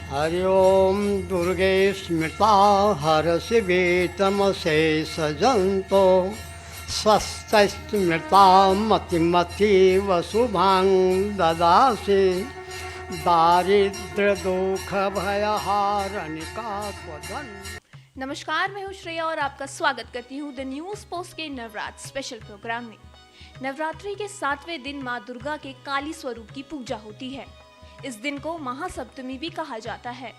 हरि ओम दुर्गे स्मृता हरसिवेतमशेषजन्तो स्वस्तिस्मृता मतिमतीव शुभां ददासि दारिद्र्यदुःखभयहारनिका त्वदन्। नमस्कार, मैं हूँ श्रेया और आपका स्वागत करती हूँ द न्यूज पोस्ट के नवरात्र स्पेशल प्रोग्राम में। नवरात्रि के 7वें दिन माँ दुर्गा के काली स्वरूप की पूजा होती है। इस दिन को महासप्तमी भी कहा जाता है।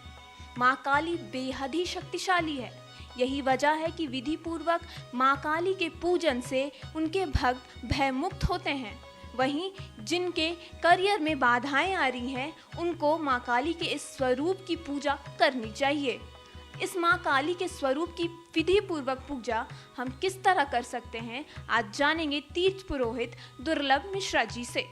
माँ काली बेहद ही शक्तिशाली है। यही वजह है कि विधि पूर्वक माँ काली के पूजन से उनके भक्त भयमुक्त होते हैं। वहीं जिनके करियर में बाधाएं आ रही हैं, उनको माँ काली के इस स्वरूप की पूजा करनी चाहिए। इस माँ काली के स्वरूप की विधि पूर्वक पूजा हम किस तरह कर सकते हैं, आज जानेंगे तीर्थ पुरोहित दुर्लभ मिश्रा जी से।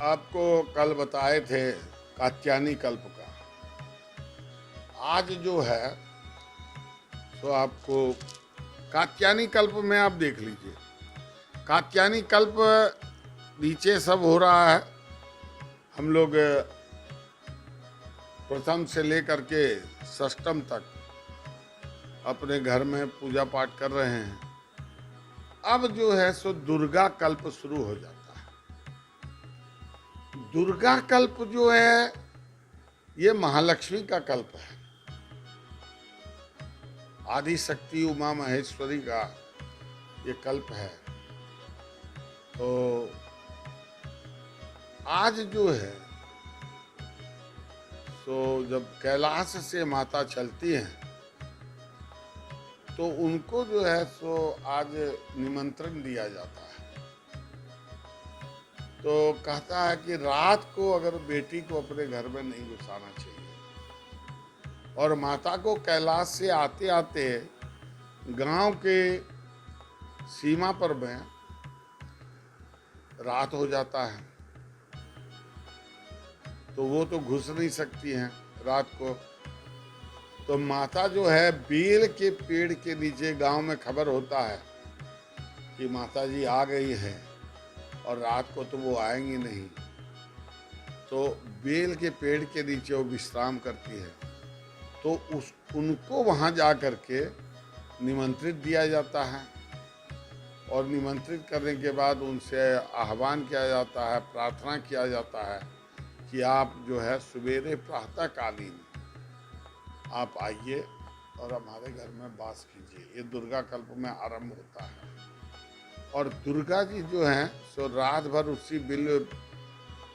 आपको कल बताए थे कात्यायनी कल्प का। आज जो है तो आपको कात्यायनी कल्प में आप देख लीजिए। कात्यायनी कल्प नीचे सब हो रहा है। हम लोग प्रथम से लेकर के षष्ठम तक अपने घर में पूजा पाठ कर रहे हैं। अब जो है सो दुर्गा कल्प शुरू हो जाता है। दुर्गा कल्प जो है ये महालक्ष्मी का कल्प है। आदि शक्ति उमा महेश्वरी का ये कल्प है। तो आज जो है तो जब कैलाश से माता चलती हैं तो उनको जो है सो आज निमंत्रण दिया जाता है। तो कहता है कि रात को अगर बेटी को अपने घर में नहीं घुसाना चाहिए। और माता को कैलाश से आते आते गांव के सीमा पर में रात हो जाता है। तो वो तो घुस नहीं सकती हैं रात को। तो माता जो है बेल के पेड़ के नीचे, गांव में खबर होता है कि माता जी आ गई है और रात को तो वो आएंगी नहीं। तो बेल के पेड़ के नीचे वो विश्राम करती है। तो उनको वहां जा करके निमंत्रित दिया जाता है। और निमंत्रित करने के बाद उनसे आह्वान किया जाता है, प्रार्थना किया जाता है कि आप जो है सवेरे प्रातःकालीन आप आइए और हमारे घर में वास कीजिए। ये दुर्गा कल्प में आरंभ होता है। और दुर्गा जी जो हैं सो रात भर उसी बिल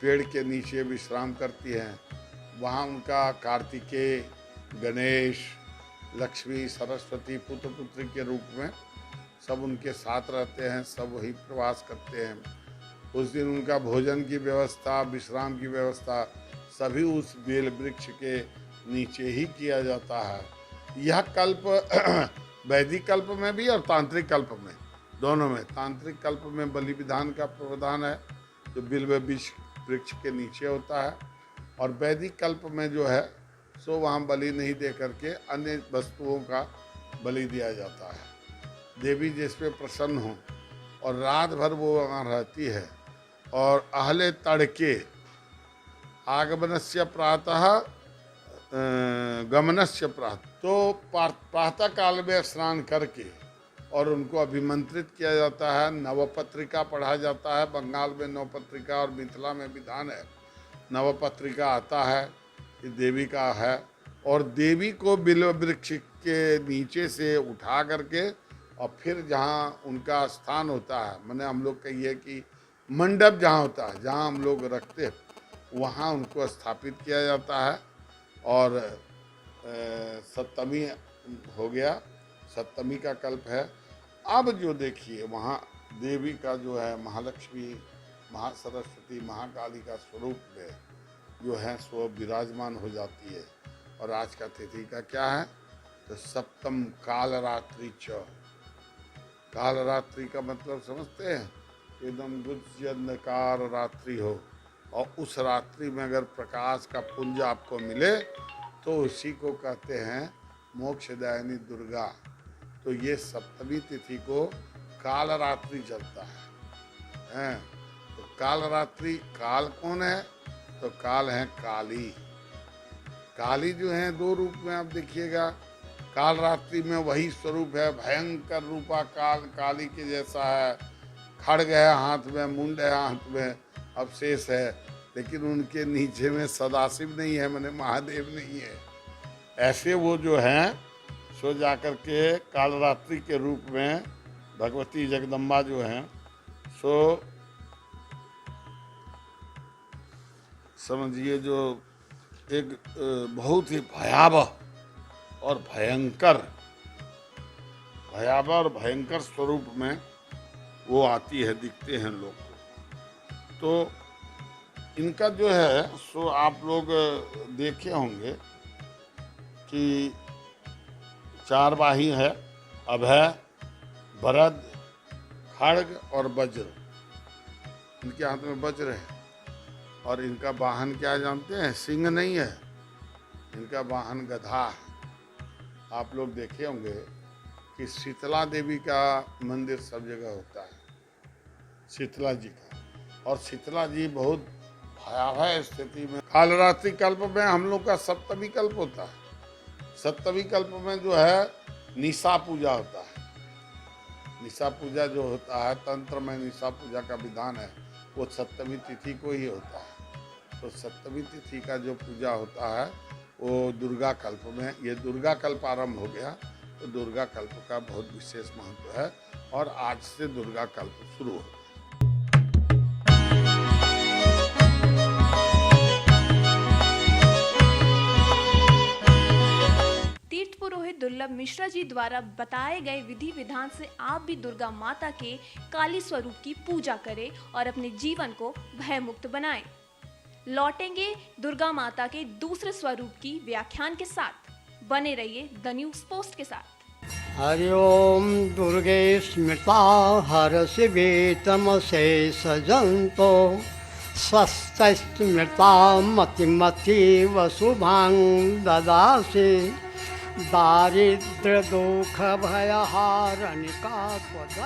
पेड़ के नीचे विश्राम करती हैं। वहाँ उनका कार्तिकेय, गणेश, लक्ष्मी, सरस्वती पुत्र पुत्री के रूप में सब उनके साथ रहते हैं। सब वही प्रवास करते हैं। उस दिन उनका भोजन की व्यवस्था, विश्राम की व्यवस्था सभी उस बेल वृक्ष के नीचे ही किया जाता है। यह कल्प वैदिक कल्प में भी और तांत्रिक कल्प में, दोनों में। तांत्रिक कल्प में बलि विधान का प्रावधान है जो बिल्व वृक्ष के नीचे होता है। और वैदिक कल्प में जो है सो वहाँ बलि नहीं दे करके अन्य वस्तुओं का बलि दिया जाता है। देवी जिस पे प्रसन्न हो। और रात भर वो वहाँ रहती है। और अहले तड़के आगमनस्य प्रातः गमनस्य प्रातः, तो प्रातः काल में स्नान करके और उनको अभिमंत्रित किया जाता है। नवपत्रिका पढ़ा जाता है। बंगाल में नवपत्रिका और मिथिला में विधान है, नवपत्रिका आता है कि देवी का है। और देवी को बिल्व वृक्ष के नीचे से उठा करके और फिर जहाँ उनका स्थान होता है, माने हम लोग कहिए कि मंडप जहाँ होता है, जहाँ हम लोग रखते हैं, वहाँ उनको स्थापित किया जाता है। और सप्तमी हो गया, सप्तमी का कल्प है। अब जो देखिए वहाँ देवी का जो है महालक्ष्मी, महासरस्वती, महाकाली का स्वरूप में जो है सो विराजमान हो जाती है। और आज का तिथि का क्या है तो सप्तम कालरात्रि च। कालरात्रि का मतलब समझते हैं? एकदम गुज्ज अंधकार रात्रि हो और उस रात्रि में अगर प्रकाश का पुंज आपको मिले तो उसी को कहते हैं मोक्षदायिनी दुर्गा। तो ये सप्तमी तिथि को काल रात्रि चलता है हैं? तो काल रात्रि, काल कौन है? तो काल है काली। काली जो है दो रूप में आप देखिएगा। काल रात्रि में वही स्वरूप है, भयंकर रूपा काल, काली के जैसा है। खड्ग है हाथ में, मुंड है हाथ में, अवशेष है, लेकिन उनके नीचे में सदाशिव नहीं है, मैंने महादेव नहीं है। ऐसे वो जो हैं सो जाकर के कालरात्रि के रूप में भगवती जगदम्बा जो हैं सो समझिए जो एक बहुत ही भयावह और भयंकर स्वरूप में वो आती है, दिखते हैं लोग को। तो इनका जो है सो आप लोग देखे होंगे कि चार बाही है, अभय, भरद, खड्ग और वज्र। इनके हाथ में वज्र है और इनका वाहन क्या जानते हैं? सिंह नहीं है, इनका वाहन गधा है। आप लोग देखे होंगे कि शीतला देवी का मंदिर सब जगह होता है, शीतला जी का, और शीतला जी बहुत भयावह स्थिति में। कालरात्रि कल्प में हम लोग का सप्तमी कल्प होता है। सप्तमी कल्प में जो है निशा पूजा होता है। निशा पूजा जो होता है, तंत्र में निशा पूजा का विधान है, वो सप्तमी तिथि को ही होता है। तो सप्तमी तिथि का जो पूजा होता है वो दुर्गा कल्प में, ये दुर्गा कल्प आरंभ हो गया, तो दुर्गा कल्प का बहुत विशेष महत्व है और आज से दुर्गा कल्प शुरू हो गया। तीर्थ पुरोहित दुर्लभ मिश्रा जी द्वारा बताए गए विधि विधान से आप भी दुर्गा माता के काली स्वरूप की पूजा करें और अपने जीवन को भयमुक्त बनाएं। लौटेंगे दुर्गा माता के दूसरे स्वरूप की व्याख्यान के साथ। बने रहिए द न्यूज़ पोस्ट के साथ। हरि ओम दुर्गे स्मृता हरषि तमशेषजन्तो स्वस्तिस्मृता मतिमतीव शुभां ददासि दारिद्र्य दुःख भयहारनिका त्वदन्त।